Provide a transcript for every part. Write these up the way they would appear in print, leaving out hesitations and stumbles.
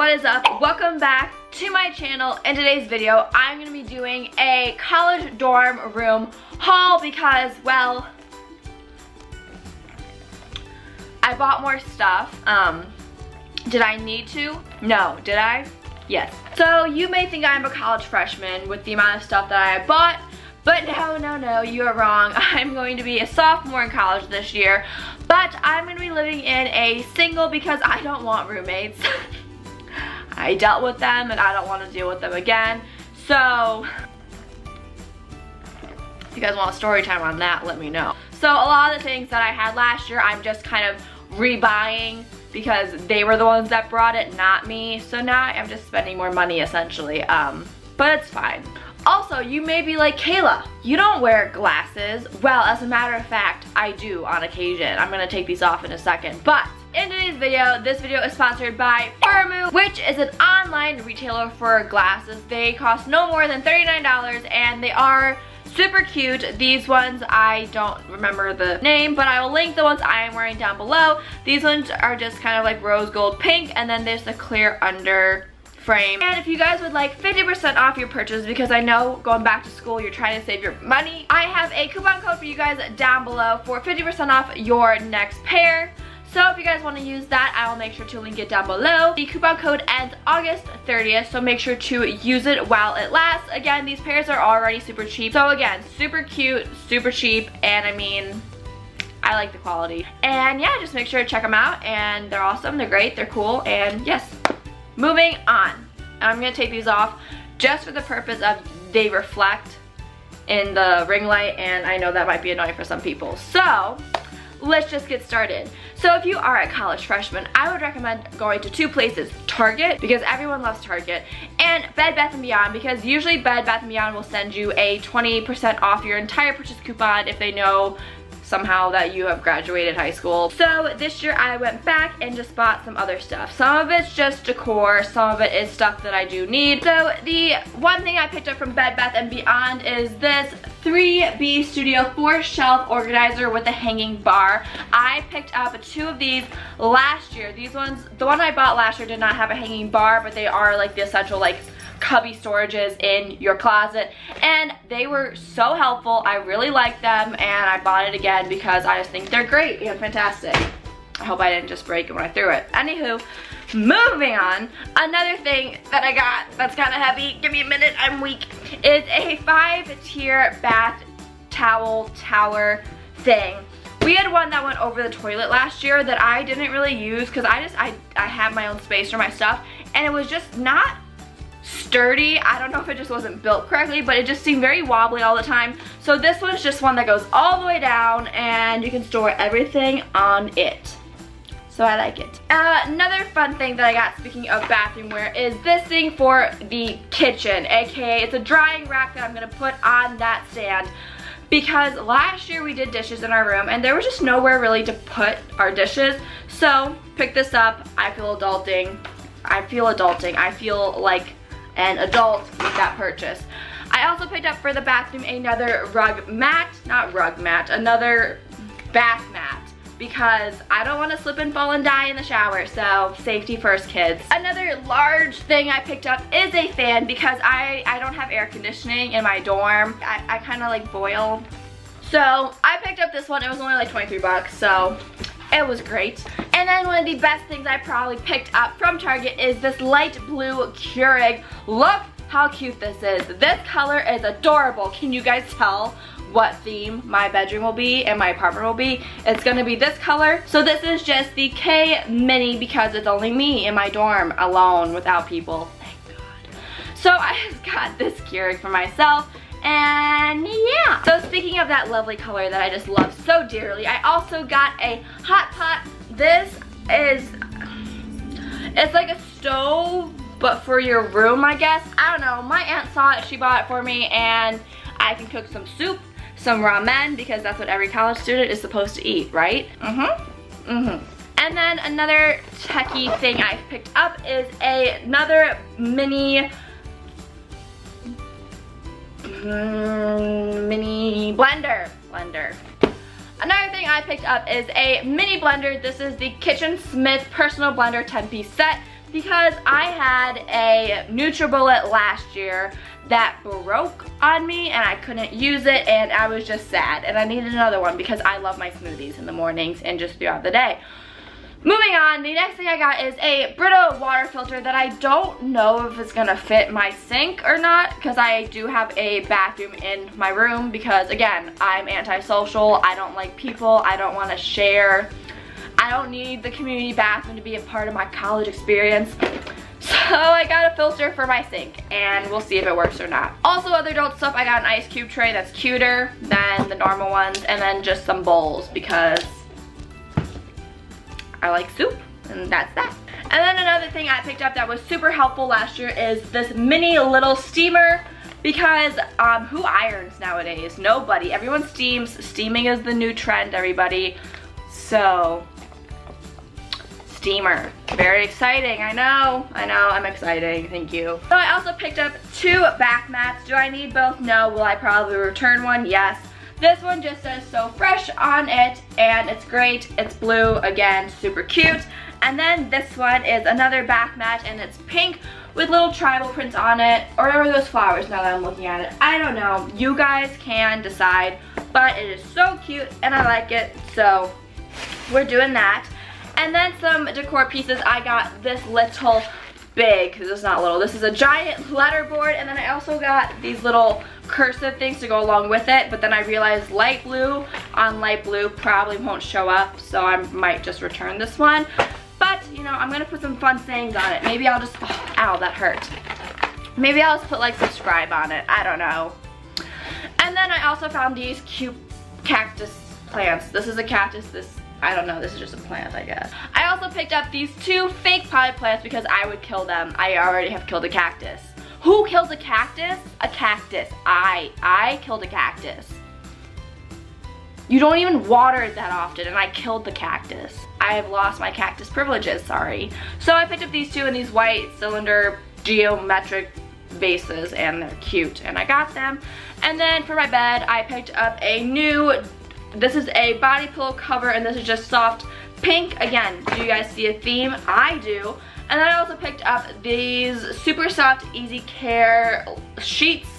what is up? Welcome back to my channel. In today's video, I'm going to be doing a college dorm room haul because, well, I bought more stuff. Did I need to? No. Did I? Yes. So you may think I'm a college freshman with the amount of stuff that I bought, but no, you are wrong. I'm going to be a sophomore in college this year, but I'm going to be living in a single because I don't want roommates. I dealt with them and I don't want to deal with them again. So if you guys want a story time on that, let me know. So a lot of the things that I had last year, I'm just kind of rebuying because they were the ones that brought it, not me. So now I'm just spending more money essentially, but it's fine. Also, you may be like, Kayla, you don't wear glasses. Well, as a matter of fact, I do on occasion. I'm gonna take these off in a second. But in today's video, this video is sponsored by Firmoo, which is an online retailer for glasses. They cost no more than $39 and they are super cute. These ones, I don't remember the name, but I will link the ones I am wearing down below. These ones are just kind of like rose gold pink, and then there's the clear under frame. And if you guys would like 50% off your purchase, because I know going back to school you're trying to save your money, I have a coupon code for you guys down below for 50% off your next pair. So if you guys want to use that, I will make sure to link it down below. The coupon code ends August 30th, so make sure to use it while it lasts. Again, these pairs are already super cheap. So again, super cute, super cheap, and I mean, I like the quality. And yeah, just make sure to check them out, and they're awesome, they're great, they're cool, and yes. Moving on. I'm going to take these off just for the purpose of they reflect in the ring light, and I know that might be annoying for some people. So let's just get started. So if you are a college freshman, I would recommend going to two places. Target, because everyone loves Target, and Bed Bath & Beyond, because usually Bed Bath & Beyond will send you a 20% off your entire purchase coupon if they know somehow that you have graduated high school. So this year I went back and just bought some other stuff. Some of it's just decor, some of it is stuff that I do need. So the one thing I picked up from Bed Bath & Beyond is this 3B Studio 4 shelf organizer with a hanging bar. I picked up two of these last year. These ones, the one I bought last year did not have a hanging bar, but they are like the essential like cubby storages in your closet, and they were so helpful. I really like them, and I bought it again because I just think they're great and fantastic. I hope I didn't just break it when I threw it. Anywho, moving on, another thing that I got that's kind of heavy, give me a minute, I'm weak, is a 5-tier bath towel tower thing. We had one that went over the toilet last year that I didn't really use because I have my own space for my stuff, and it was just not sturdy. I don't know if it just wasn't built correctly, but it just seemed very wobbly all the time. So this one's just one that goes all the way down, and you can store everything on it. So I like it. Another fun thing that I got, speaking of bathroom wear, is this thing for the kitchen, aka it's a drying rack that I'm gonna put on that stand. Because last year we did dishes in our room and there was just nowhere really to put our dishes. So pick this up. I feel adulting. I feel like an adult with that purchase. I also picked up for the bathroom another another bath mat, because I don't want to slip and fall and die in the shower, so safety first, kids. Another large thing I picked up is a fan, because I don't have air conditioning in my dorm. I kind of like boil. So I picked up this one. It was only like 23 bucks, so it was great. And then one of the best things I probably picked up from Target is this light blue Keurig. Look how cute this is. This color is adorable. Can you guys tell what theme my bedroom will be and my apartment will be? It's gonna be this color. So this is just the K Mini because it's only me in my dorm alone without people. Thank God. So I just got this Keurig for myself. And yeah, so speaking of that lovely color that I just love so dearly, I also got a hot pot. This is, it's like a stove, but for your room, I guess. I don't know, my aunt saw it, she bought it for me, and I can cook some soup, some ramen, because that's what every college student is supposed to eat, right? And then another techie thing I picked up is another mini blender. Another thing I picked up is a mini blender. This is the Kitchen Smith Personal Blender 10-piece set. because I had a NutriBullet last year that broke on me and I couldn't use it, and I was just sad, and I needed another one because I love my smoothies in the mornings and just throughout the day. Moving on, the next thing I got is a Brita water filter that I don't know if it's gonna fit my sink or not, because I do have a bathroom in my room because, again, I'm antisocial, I don't like people, I don't want to share, I don't need the community bathroom to be a part of my college experience. So I got a filter for my sink, and we'll see if it works or not. Also, other adult stuff, I got an ice cube tray that's cuter than the normal ones, and then just some bowls because I like soup, and that's that. And then another thing I picked up that was super helpful last year is this mini little steamer, because who irons nowadays? Nobody. Everyone steams. Steaming is the new trend, everybody. So, steamer. Very exciting. I know, I'm exciting. Thank you. So I also picked up 2 bath mats. Do I need both? No. Will I probably return one? Yes. This one just says So Fresh on it, and it's great. It's blue, again, super cute. And then this one is another bath mat, and it's pink with little tribal prints on it. Or are those flowers now that I'm looking at it? I don't know. You guys can decide, but it is so cute, and I like it, so we're doing that. And then some decor pieces. I got this little big, because it's not little, this is a giant letterboard, and then I also got these little cursive things to go along with it, but then I realized light blue on light blue probably won't show up, so I might just return this one. But, you know, I'm gonna put some fun sayings on it. Maybe I'll just, oh, ow, that hurt. Maybe I'll just put like subscribe on it, I don't know. And then I also found these cute cactus plants. This is a cactus, I don't know, this is just a plant, I guess. I also picked up these 2 fake potted plants because I would kill them. I already have killed a cactus. Who kills a cactus? A cactus. I killed a cactus. You don't even water it that often, and I killed the cactus. I have lost my cactus privileges, sorry. So I picked up these 2 in these white cylinder geometric vases, and they're cute, and I got them. And then for my bed, I picked up a new, this is a body pillow cover, and this is just soft pink. Again, do you guys see a theme? I do. And then I also picked up these super soft, easy care sheets,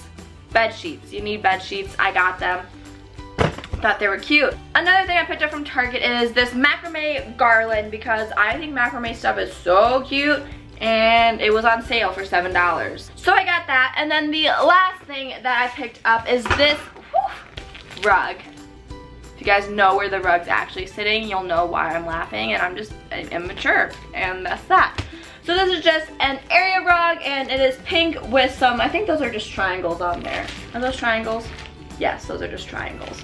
bed sheets. You need bed sheets, I got them. Thought they were cute. Another thing I picked up from Target is this macrame garland, because I think macrame stuff is so cute, and it was on sale for $7. So I got that. And then the last thing that I picked up is this rug. If you guys know where the rug's actually sitting, you'll know why I'm laughing, and I'm just immature, and that's that. So this is just an area rug, and it is pink with some, I think those are just triangles on there. Are those triangles? Yes, those are just triangles.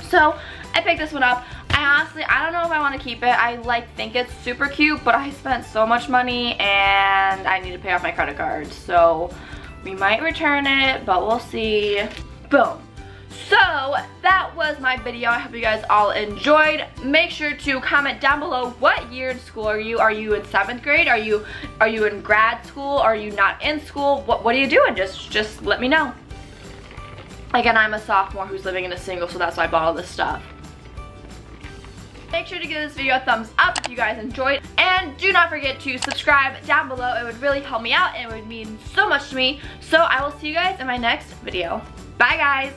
So I picked this one up. I don't know if I want to keep it. I think it's super cute, but I spent so much money and I need to pay off my credit card. So we might return it, but we'll see. Boom. So that was my video. I hope you guys all enjoyed. Make sure to comment down below, what year in school are you? Are you in 7th grade? Are you in grad school? Are you not in school? What are you doing? Just let me know. Again, I'm a sophomore who's living in a single, so that's why I bought all this stuff. Make sure to give this video a thumbs up if you guys enjoyed, and do not forget to subscribe down below. It would really help me out, and it would mean so much to me. So I will see you guys in my next video. Bye guys!